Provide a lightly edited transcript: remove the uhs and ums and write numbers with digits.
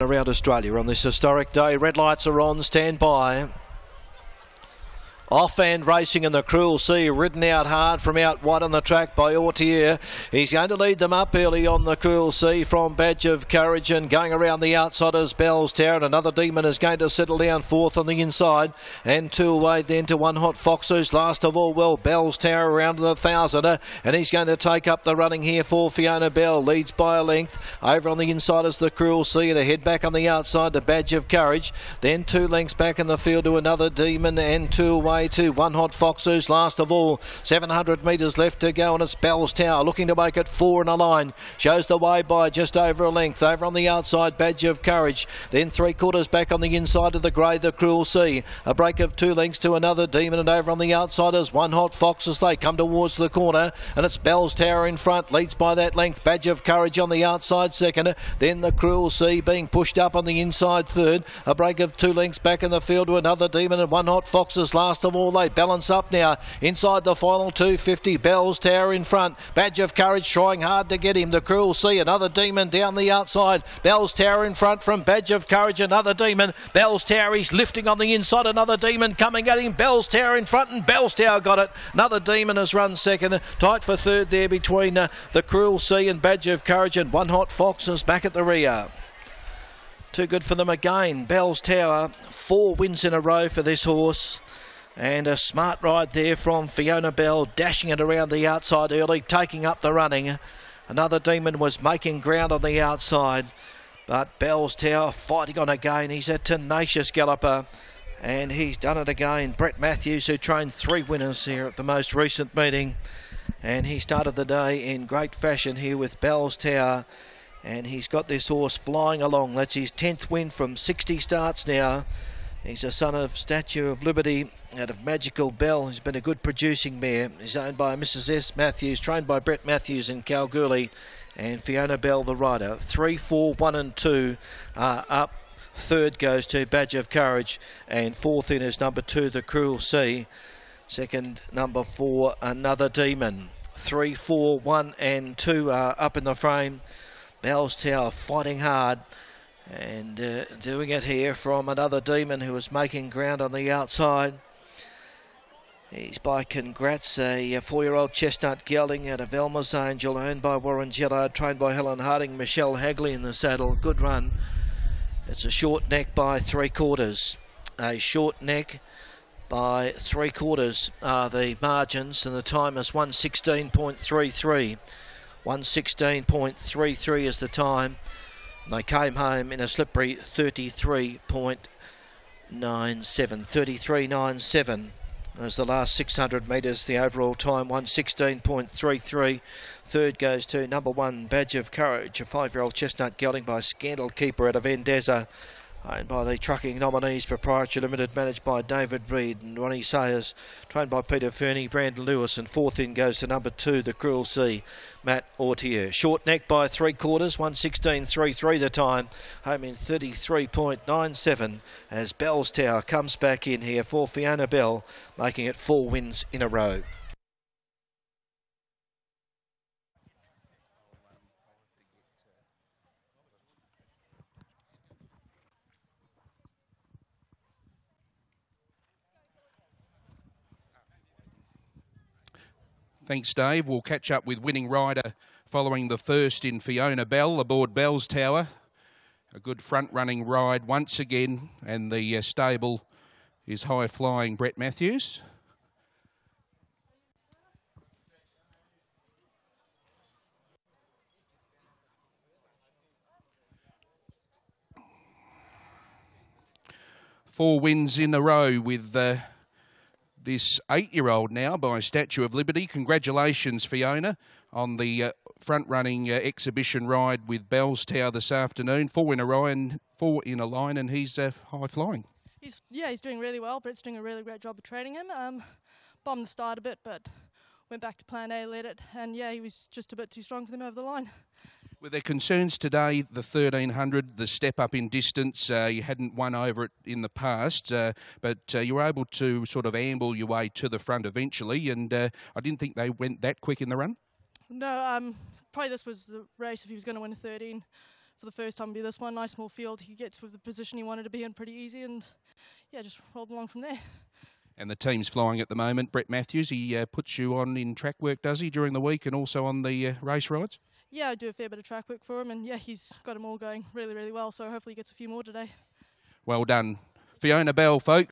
Around Australia on this historic day. Red lights are on, stand by. Off and racing in the Cruel Sea, ridden out hard from out wide on the track by Ortier. He's going to lead them up early on the Cruel Sea from Badge of Courage, and going around the outside is Bell's Tower, and Another Demon is going to settle down fourth on the inside, and two away then to One Hot Fox, who's last of all. Well, Bell's Tower around the 1,000, and he's going to take up the running here for Fiona Bell. Leads by a length. Over on the inside is the Cruel Sea, and a head back on the outside to Badge of Courage. Then 2 lengths back in the field to Another Demon, and 2 away to One Hot Fox, who's last of all. 700 metres left to go, and it's Bell's Tower looking to make it 4 in a line. Shows the way by just over a length. Over on the outside, Badge of Courage. Then 3/4 back on the inside of the grey, the Cruel Sea. A break of 2 lengths to Another Demon, and over on the outside is One Hot Fox as they come towards the corner, and it's Bell's Tower in front. Leads by that length. Badge of Courage on the outside second. Then the Cruel Sea being pushed up on the inside third. A break of 2 lengths back in the field to Another Demon, and One Hot Fox is last of all. They balance up now inside the final 250. Bell's Tower in front. Badge of Courage trying hard to get him. The Cruel Sea, Another Demon down the outside. Bell's Tower in front from Badge of Courage. Another Demon. Bell's Tower, he's lifting on the inside. Another Demon coming at him. Bell's Tower in front, and Bell's Tower got it. Another Demon has run second. Tight for third there between the Cruel Sea and Badge of Courage, and One Hot Fox is back at the rear. Too good for them again. Bell's Tower, 4 wins in a row for this horse. And a smart ride there from Fiona Bell, dashing it around the outside early, taking up the running. Another Demon was making ground on the outside, but Bell's Tower fighting on again. He's a tenacious galloper, and he's done it again. Brett Matthews, who trained 3 winners here at the most recent meeting, and he started the day in great fashion here with Bell's Tower, and he's got this horse flying along. That's his 10th win from 60 starts now. He's a son of Statue of Liberty out of Magical Bell. He's been a good producing mare. He's owned by Mrs. S. Matthews, trained by Brett Matthews in KALG20190425R1, and Fiona Bell the rider. 3, 4, 1 and 2 are up. Third goes to Badge of Courage, and fourth in is number 2, the Cruel Sea. Second, number 4, Another Demon. 3, 4, 1 and 2 are up in the frame. Bell's Tower fighting hard, and doing it here from Another Demon, who was making ground on the outside. He's by Congrats, a 4-year-old chestnut gelding out of Elmer's Angel, owned by Warren Gillard, trained by Helen Harding. Michelle Hagley in the saddle. Good run. It's a short neck by 3/4. A short neck by 3/4 are the margins, and the time is 1:16.33. 1:16.33 is the time. They came home in a slippery 33.97. 33.97 was the last 600 metres. The overall time 1:16.33. Third goes to number 1, Badge of Courage, a 5-year-old chestnut gelding by Scandal Keeper out of Endeza, owned by the Trucking Nominees Proprietary Limited, managed by David Reed and Ronnie Sayers, trained by Peter Fernie, Brandon Lewis, and fourth in goes to number 2, the Cruel Sea, Matt Ortier. Short neck by 3/4, 1:16.33 the time, home in 33.97 as Bell's Tower comes back in here for Fiona Bell, making it 4 wins in a row. Thanks, Dave. We'll catch up with winning rider following the first in Fiona Bell aboard Bell's Tower. A good front-running ride once again, and the stable is high-flying Brett Matthews. Four wins in a row with this 8-year-old now by Statue of Liberty. Congratulations, Fiona, on the front-running exhibition ride with Bell's Tower this afternoon. 4 in a row and 4 in a line, and he's high-flying. He's doing really well. Brett's doing a really great job of training him. Bombed the start a bit, but went back to plan A, led it, and yeah, he was just a bit too strong for them over the line. Were there concerns today, the 1300, the step up in distance? You hadn't won over it in the past, but you were able to sort of amble your way to the front eventually, and I didn't think they went that quick in the run. No, probably this was the race if he was going to win a 13. for the first time would be this one. Nice small field. He gets with the position he wanted to be in pretty easy, and yeah, just rolled along from there. And the team's flying at the moment. Brett Matthews, he puts you on in track work, does he, during the week and also on the race rides? Yeah, I do a fair bit of track work for him, and yeah, he's got them all going really, really well, so hopefully he gets a few more today. Well done. Fiona Bell, folks.